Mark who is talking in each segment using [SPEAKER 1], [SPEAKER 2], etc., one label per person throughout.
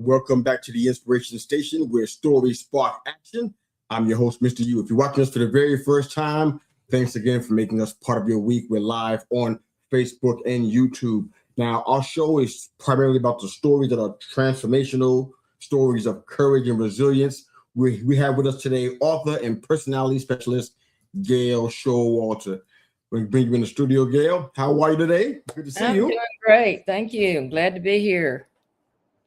[SPEAKER 1] Welcome back to the Inspiration Station, where stories spark action. I'm your host, Mr. U. If you're watching us for the very first time, thanks again for making us part of your week. We're live on Facebook and YouTube. Now, our show is primarily about the stories that are transformational, stories of courage and resilience. We have with us today author and personality specialist, Gail Showalter. We bring you in the studio, Gail. How are you today? Good to see you.
[SPEAKER 2] I'm doing great. Thank you. I'm glad to be here.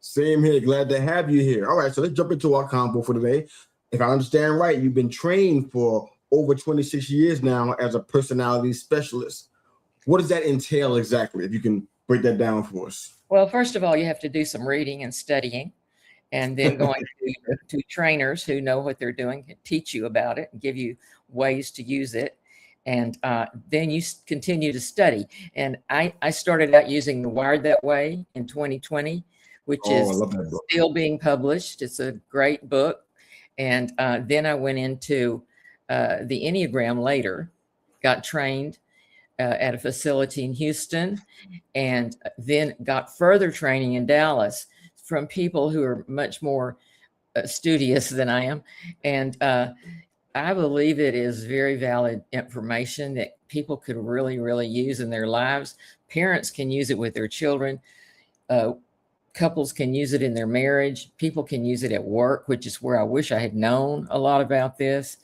[SPEAKER 1] Same here. Glad to have you here. All right, so let's jump into our convo for today. If I understand right, you've been trained for over 26 years now as a personality specialist. What does that entail exactly? If you can break that down for us.
[SPEAKER 2] Well, first of all, you have to do some reading and studying, and then going to trainers who know what they're doing, can teach you about it and give you ways to use it. And then you continue to study. And I started out using the Wired That Way in 2020, which is still being published. It's a great book. And then I went into the Enneagram later, got trained at a facility in Houston, and then got further training in Dallas from people who are much more studious than I am. And I believe it is very valid information that people could really, really use in their lives. Parents can use it with their children. Couples can use it in their marriage. People can use it at work, which is where I wish I had known a lot about this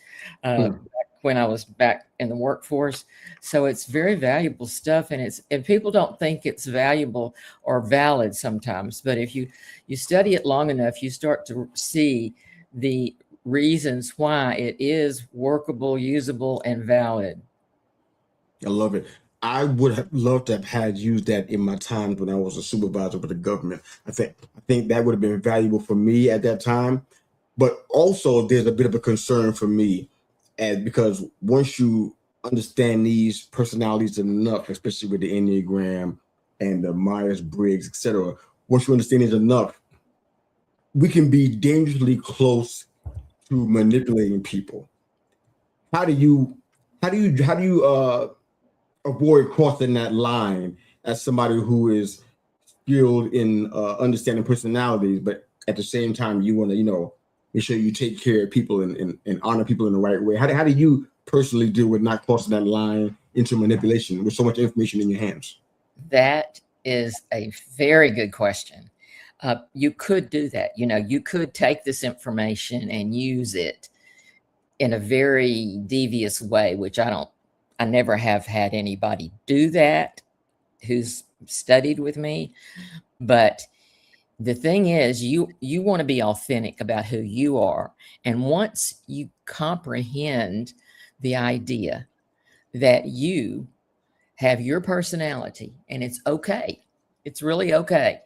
[SPEAKER 2] when I was back in the workforce. So it's very valuable stuff, and people don't think it's valuable or valid sometimes. But if you study it long enough, you start to see the reasons why it is workable, usable, and valid.
[SPEAKER 1] I love it. I would have loved to have had used that in my time when I was a supervisor for the government. I think that would have been valuable for me at that time. But also there's a bit of a concern for me, because once you understand these personalities enough, especially with the Enneagram and the Myers-Briggs, etc., once you understand these enough, we can be dangerously close to manipulating people. How do you avoid crossing that line as somebody who is skilled in understanding personalities, but at the same time you want to make sure you take care of people and honor people in the right way? How do you personally deal with not crossing that line into manipulation with so much information in your hands?
[SPEAKER 2] That is a very good question. You could do that. You could take this information and use it in a very devious way, which I never have had anybody do that who's studied with me. But the thing is, you want to be authentic about who you are. And once you comprehend the idea that you have your personality and it's okay, it's really okay,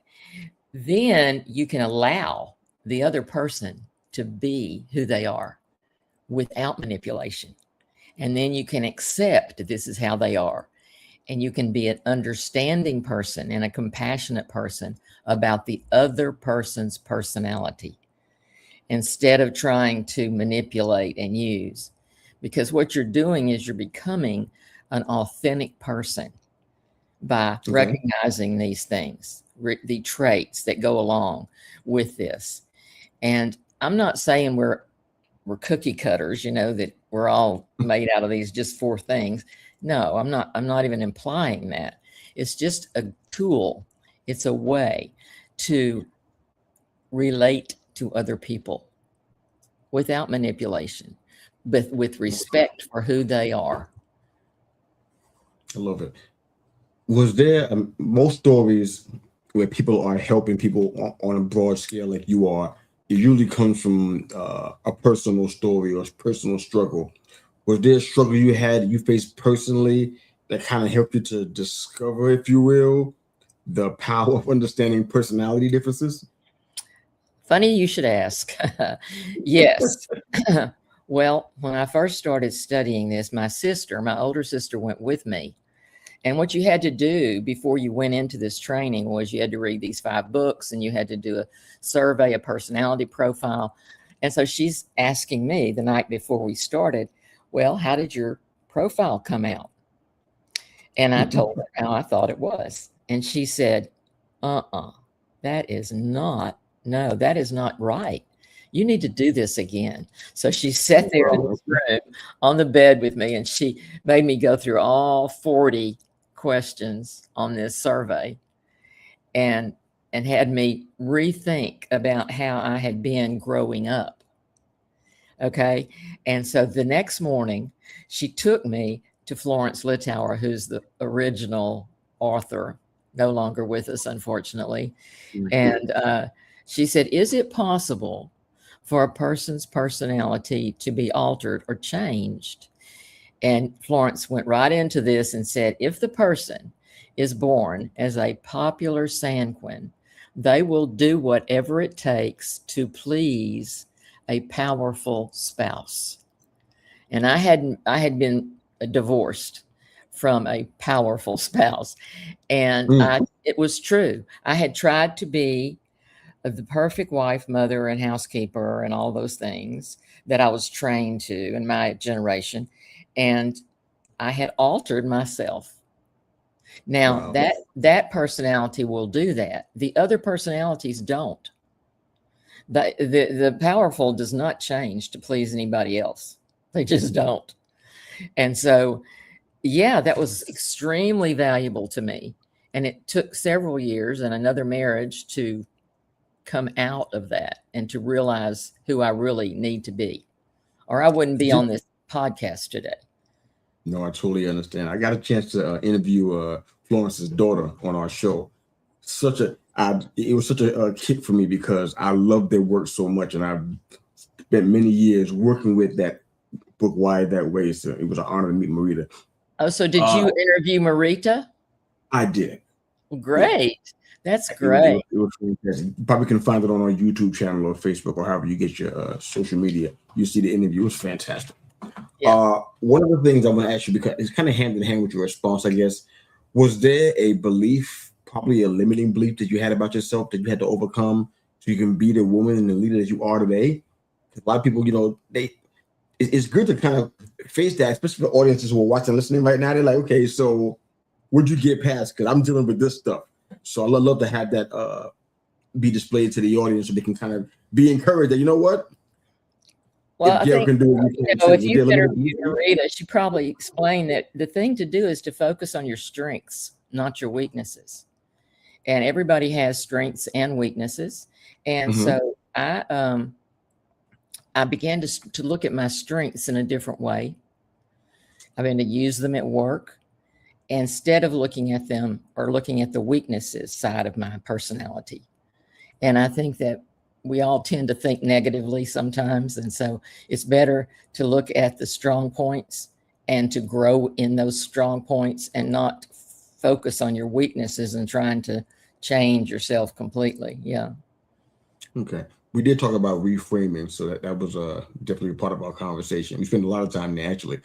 [SPEAKER 2] then you can allow the other person to be who they are without manipulation. And then you can accept that this is how they are. And you can be an understanding person and a compassionate person about the other person's personality instead of trying to manipulate and use. Because what you're doing is you're becoming an authentic person by recognizing these things, the traits that go along with this. And I'm not saying we're cookie cutters, that we're all made out of these just 4 things. No, I'm not even implying that. It's just a tool. It's a way to relate to other people without manipulation, but with respect for who they are.
[SPEAKER 1] I love it. Was there most stories where people are helping people on a broad scale like you are, it usually comes from a personal story or a personal struggle. Was there a struggle you faced personally that kind of helped you to discover, if you will, the power of understanding personality differences?
[SPEAKER 2] Funny you should ask. Yes. Well, when I first started studying this, my older sister went with me. And what you had to do before you went into this training was you had to read these 5 books, and you had to do a survey, a personality profile. And so she's asking me the night before we started, well, how did your profile come out? And I told her how I thought it was. And she said, that is not no, that is not right. You need to do this again. So she sat there in this room on the bed with me, and she made me go through all 40 questions on this survey, and had me rethink about how I had been growing up. Okay. And so the next morning, she took me to Florence Littauer, who's the original author, no longer with us, unfortunately. And she said, is it possible for a person's personality to be altered or changed? And Florence went right into this and said, if the person is born as a popular sanguine, they will do whatever it takes to please a powerful spouse. And I had been divorced from a powerful spouse. And it was true. I had tried to be the perfect wife, mother, and housekeeper, and all those things that I was trained to in my generation. And I had altered myself. Now, that personality will do that. The other personalities don't. The powerful does not change to please anybody else. They just don't. And so, yeah, that was extremely valuable to me. And it took several years and another marriage to come out of that and to realize who I really need to be, or I wouldn't be on this podcast today.
[SPEAKER 1] No, I totally understand. I got a chance to interview Florence's daughter on our show. It was such a kick for me because I love their work so much, and I've spent many years working with that book, Wired That Way. So it was an honor to meet Marita.
[SPEAKER 2] Oh, so did you interview Marita?
[SPEAKER 1] I did.
[SPEAKER 2] Great. Yeah. That's great.
[SPEAKER 1] It was fantastic. You probably can find it on our YouTube channel or Facebook or however you get your social media. You see the interview. It was fantastic. Yeah. One of the things I want to ask you, because it's kind of hand in hand with your response, I guess, was there a belief, probably a limiting belief that you had about yourself that you had to overcome so you can be the woman and the leader that you are today? A lot of people, it's good to kind of face that, especially for audiences who are watching, listening right now. They're like, okay, so what'd you get past? Because I'm dealing with this stuff. So I'd love to have that be displayed to the audience so they can kind of be encouraged that, you know what?
[SPEAKER 2] Well, I think, if you interviewed Marita, she probably explained that the thing to do is to focus on your strengths, not your weaknesses. And everybody has strengths and weaknesses. And so I began to look at my strengths in a different way. I began to use them at work instead of looking at them or looking at the weaknesses side of my personality. And I think that we all tend to think negatively sometimes. And so it's better to look at the strong points and to grow in those strong points and not focus on your weaknesses and trying to change yourself completely. Yeah.
[SPEAKER 1] Okay. We did talk about reframing. So that was definitely a part of our conversation. We spent a lot of time there, actually.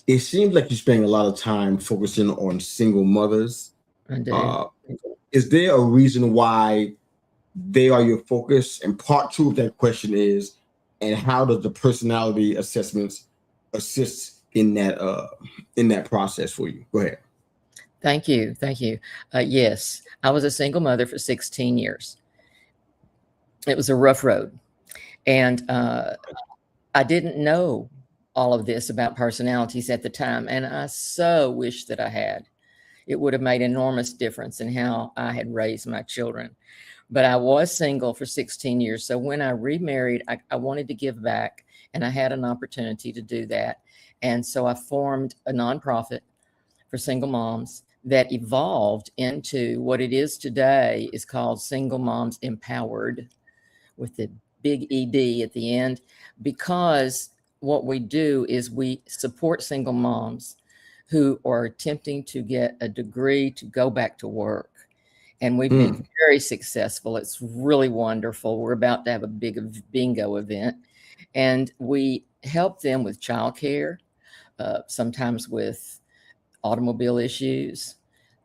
[SPEAKER 1] It seems like you're spending a lot of time focusing on single mothers.
[SPEAKER 2] I do.
[SPEAKER 1] Is there a reason why they are your focus? And part two of that question is, and how does the personality assessments assist in that process for you? Go ahead.
[SPEAKER 2] Thank you. Yes, I was a single mother for 16 years. It was a rough road. And I didn't know all of this about personalities at the time. And I so wish that I had. It would have made an enormous difference in how I had raised my children. But I was single for 16 years. So when I remarried, I wanted to give back, and I had an opportunity to do that. And so I formed a nonprofit for single moms that evolved into what it is today is called Single Moms Empowered, with the big ED at the end, because what we do is we support single moms who are attempting to get a degree to go back to work. And we've been very successful. It's really wonderful. We're about to have a big bingo event. And we help them with childcare, sometimes with automobile issues,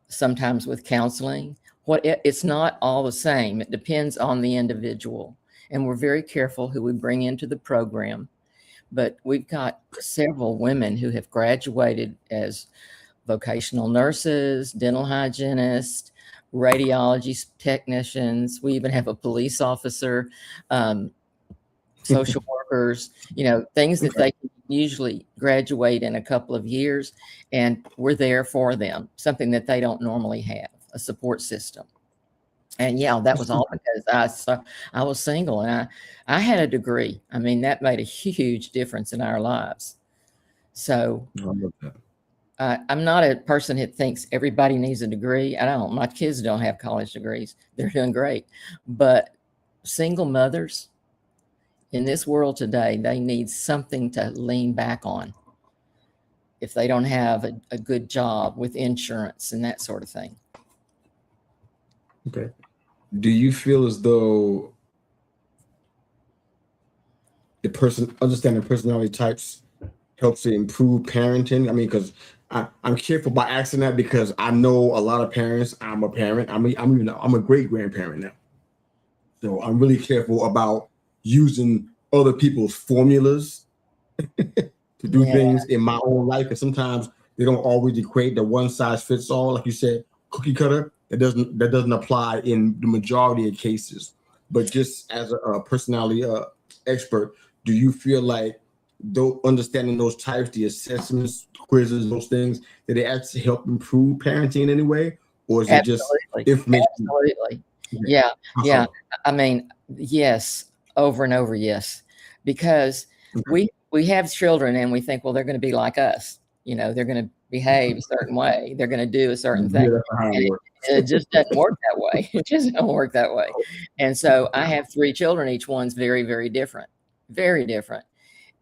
[SPEAKER 2] sometimes with counseling. It's not all the same. It depends on the individual. And we're very careful who we bring into the program. But we've got several women who have graduated as vocational nurses, dental hygienists, radiology technicians. We even have a police officer, social workers, things that they can usually graduate in a couple of years. And we're there for them, something that they don't normally have, a support system. And yeah, that was all because I was single and I had a degree. I mean, that made a huge difference in our lives. So
[SPEAKER 1] I love that.
[SPEAKER 2] I'm not a person that thinks everybody needs a degree. I don't. My kids don't have college degrees. They're doing great. But single mothers in this world today, they need something to lean back on if they don't have a good job with insurance and that sort of thing.
[SPEAKER 1] Okay. Do you feel as though understanding personality types helps to improve parenting? I mean, because I'm careful by asking that because I know a lot of parents. I'm a parent. I'm a great grandparent now, so I'm really careful about using other people's formulas to do things in my own life. Because sometimes they don't always equate the one size fits all, like you said, cookie cutter. That doesn't apply in the majority of cases. But just as a personality expert, do you feel like understanding those types, the assessments, quizzes, those things, that they actually help improve parenting in any way? Or is it just information?
[SPEAKER 2] Absolutely. Yeah. Yeah. I mean, yes, over and over. Yes. Because we have children and we think, well, they're going to be like us. They're going to behave a certain way. They're going to do a certain thing. And it just doesn't work that way. It just don't work that way. And so I have 3 children. Each one's very, very different, very different.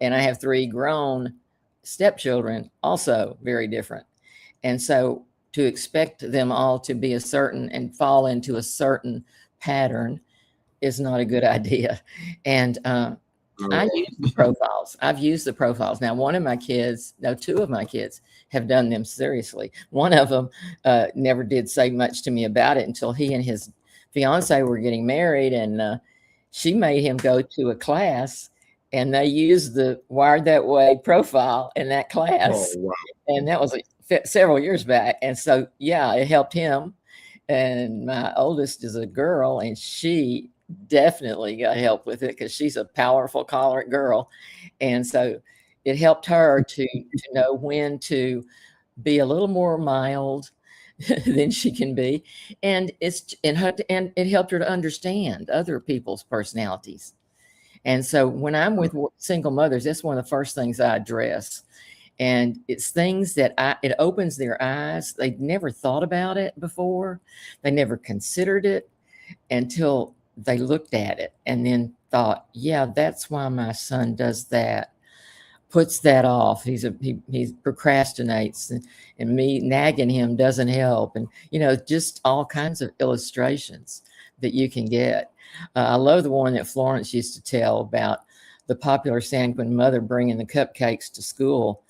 [SPEAKER 2] And I have 3 grown stepchildren, also very different. And so to expect them all to be a certain and fall into a certain pattern is not a good idea. And I use the profiles. I've used the profiles. Now, 2 of my kids have done them seriously. One of them never did say much to me about it until he and his fiance were getting married. And she made him go to a class and they used the Wired That Way profile in that class. Oh, wow. And that was several years back. And so, yeah, it helped him. And my oldest is a girl and she definitely got help with it because she's a powerful, choleric girl. And so it helped her to know when to be a little more mild than she can be. And and it helped her to understand other people's personalities. And so when I'm with single mothers, that's one of the first things I address. And it's things that it opens their eyes. They'd never thought about it before. They never considered it until they looked at it and then thought, yeah, that's why my son does that, puts that off. He procrastinates and me nagging him doesn't help. And, just all kinds of illustrations that you can get. I love the one that Florence used to tell about the popular sanguine mother bringing the cupcakes to school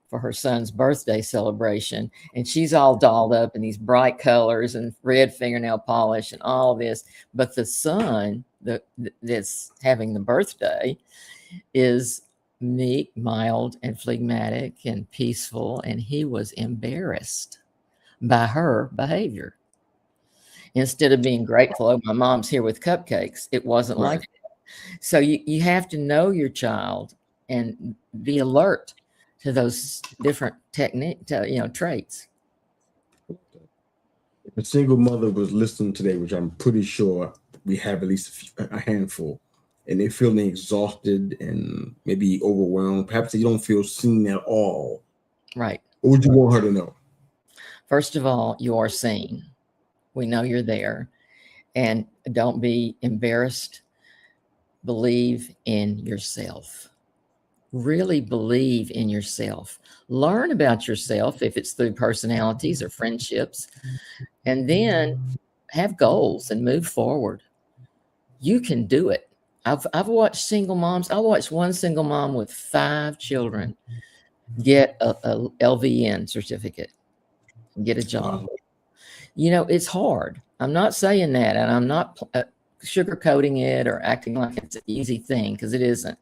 [SPEAKER 2] for her son's birthday celebration. And she's all dolled up in these bright colors and red fingernail polish and all this. But the son that's having the birthday is meek, mild, and phlegmatic and peaceful. And he was embarrassed by her behavior. Instead of being grateful, oh, my mom's here with cupcakes, it wasn't like that. So you have to know your child and be alert to those different traits.
[SPEAKER 1] If a single mother was listening today, which I'm pretty sure we have at least a handful, and they're feeling exhausted and maybe overwhelmed, perhaps they don't feel seen at all.
[SPEAKER 2] Right.
[SPEAKER 1] What would you want her to know?
[SPEAKER 2] First of all, you are seen. We know you're there. And don't be embarrassed. Believe in yourself. Really believe in yourself. Learn about yourself if it's through personalities or friendships. And then have goals and move forward. You can do it. I've watched single moms. I watched one single mom with 5 children get a LVN certificate, get a job. It's hard. I'm not saying that, and I'm not sugarcoating it or acting like it's an easy thing, because it isn't.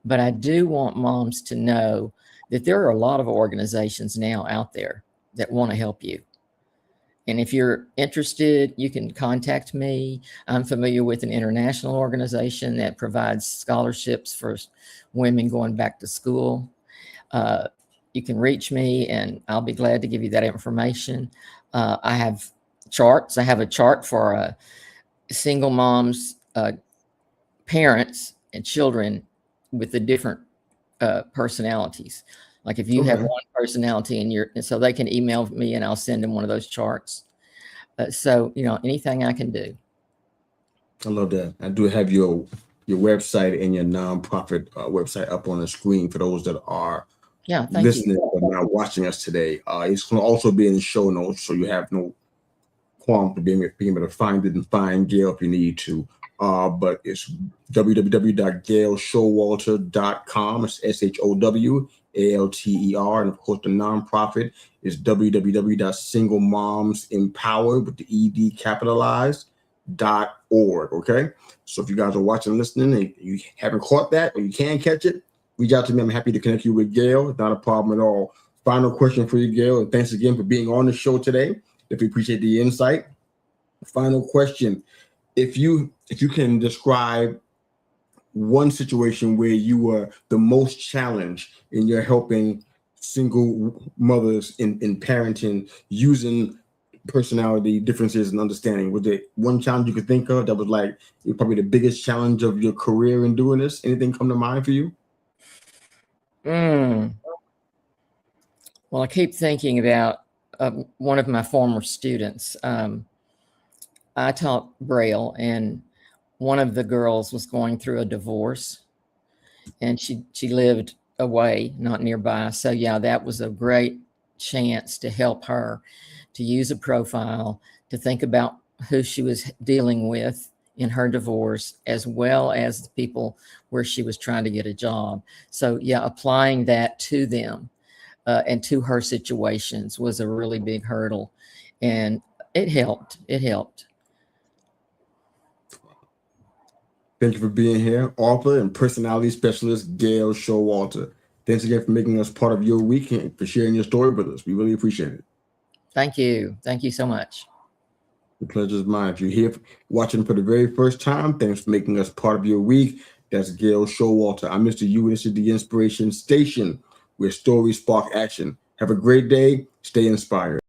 [SPEAKER 2] But I do want moms to know that there are a lot of organizations now out there that want to help you. And if you're interested, you can contact me. I'm familiar with an international organization that provides scholarships for women going back to school. You can reach me and I'll be glad to give you that information. I have charts. I have a chart for single moms, parents, and children with the different personalities. Like if you have one personality and so they can email me and I'll send them one of those charts. So, anything I can do.
[SPEAKER 1] I love that. I do have your website and your nonprofit website up on the screen for those that are listening but not watching us today. It's going to also be in the show notes, so you have no qualm for being able to find it and find Gail if you need to. But it's www.gailshowalter.com. It's SHOWALTER. And of course, the nonprofit is www.singlemomsempowered with the ED capitalized.org. Okay. So if you guys are watching and listening and you haven't caught that or you can catch it, reach out to me. I'm happy to connect you with Gail. Not a problem at all. Final question for you, Gail. And thanks again for being on the show today. If we appreciate the insight. Final question. If you can describe one situation where you were the most challenged in your helping single mothers in parenting using personality differences and understanding, was there one challenge you could think of that was like probably the biggest challenge of your career in doing this? Anything come to mind for you?
[SPEAKER 2] Well, I keep thinking about one of my former students. I taught Braille, and one of the girls was going through a divorce, and she lived away, not nearby. So yeah, that was a great chance to help her to use a profile, to think about who she was dealing with in her divorce, as well as the people where she was trying to get a job. So yeah, applying that to them and to her situations was a really big hurdle, and it helped. It helped.
[SPEAKER 1] Thank you for being here, author and personality specialist, Gail Showalter. Thanks again for making us part of your week and for sharing your story with us. We really appreciate it.
[SPEAKER 2] Thank you. Thank you so much.
[SPEAKER 1] The pleasure is mine. If you're here watching for the very first time, thanks for making us part of your week. That's Gail Showalter. I'm Mr. U, and this is the Inspiration Station, where stories spark action. Have a great day. Stay inspired.